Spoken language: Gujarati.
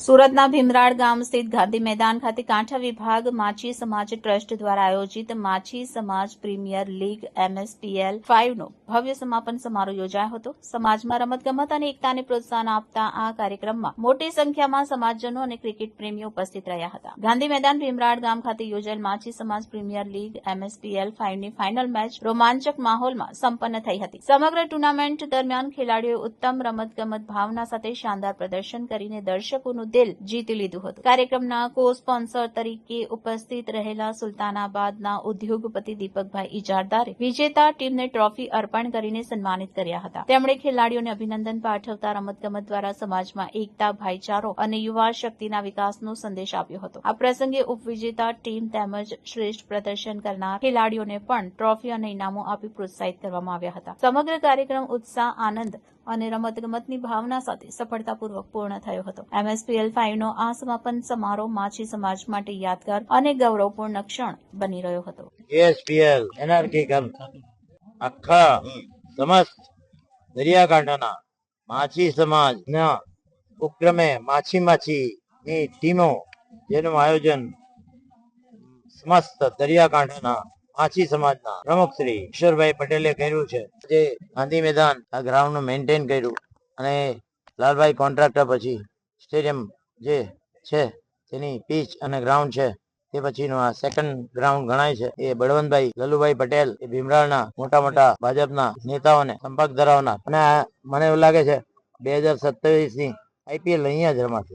સુરતના ભીમરાડ ગામ સ્થિત ગાંધી મેદાન ખાતે કાંઠા વિભાગ માછી સમાજ ટ્રસ્ટ દ્વારા આયોજિત માછી સમાજ પ્રીમિયર લીગ MSPL 5 નો ભવ્ય સમાપન સમારોહ યોજાયો હતો। સમાજમાં રમતગમત અને એકતાને પ્રોત્સાહન આપતા આ કાર્યક્રમમાં મોટી સંખ્યામાં સમાજજનો અને ક્રિકેટ પ્રેમીઓ ઉપસ્થિત રહ્યા હતા। ગાંધી મેદાન ભીમરાડ ગામ ખાતે યોજાયેલ માછી સમાજ પ્રીમિયર લીગ MSPL 5 ની ફાઇનલ મેચ રોમાંચક માહોલમાં સંપન્ન થઈ હતી। સમગ્ર ટુર્નામેન્ટ દરમિયાન ખેલાડીઓએ ઉત્તમ રમતગમત ભાવના સાથે શાનદાર પ્રદર્શન કરીને દર્શકોનું દિલ જીતી લીધું હતું। કાર્યક્રમના કો સ્પોન્સર તરીકે ઉપસ્થિત રહેલા સુલતાનાબાદના ઉદ્યોગપતિ દીપકભાઈ ઇજારદારે વિજેતા ટીમને ટ્રોફી અર્પણ કરીને સન્માનિત કર્યા હતા। તેમણે ખેલાડીઓને અભિનંદન પાઠવતા રમતગમત દ્વારા સમાજમાં એકતા, ભાઈચારો અને યુવા શક્તિના વિકાસનો સંદેશ આપ્યો હતો। આ પ્રસંગે ઉપવિજેતા ટીમ તેમજ શ્રેષ્ઠ પ્રદર્શન કરનાર ખેલાડીઓને પણ ટ્રોફી અને ઇનામો આપી પ્રોત્સાહિત કરવામાં આવ્યા હતા। સમગ્ર કાર્યક્રમ ઉત્સાહ, આનંદ અને રમતગમતની ભાવના સાથે સફળતાપૂર્વક પૂર્ણ થયો હતો। MSPL 5 નો આ સમાપન સમારોહ માછી સમાજ માટે યાદગાર અને ગૌરવપૂર્ણ ક્ષણ બની રહ્યો હતો। ASPL એનઆરકી આખા સમસ્ત દરિયાકાંઠાના માછી સમાજના ઉપક્રમે માછીની ટીમો જેનું આયોજન સમસ્ત દરિયાકાંઠાના માછી સમાજના પ્રમુખ શ્રી ઈશ્વરભાઈ પટેલે કર્યું છે। આજે ગાંધી મેદાન આ ગ્રાઉન્ડ મેન્ટેન કર્યું અને લાલભાઈ કોન્ટ્રાક્ટર પછી સ્ટેડિયમ જે છે તેની પીચ અને ગ્રાઉન્ડ છે તે પછીનું આ સેકન્ડ ગ્રાઉન્ડ ગણાય છે। એ બળવંતભાઈ લલુભાઈ પટેલ એ ભીમરાળના મોટા ભાજપના નેતાઓને સંપર્ક ધરાવનાર અને મને એવું લાગે છે 2027ની IPL અહીંયા જ રમાશે।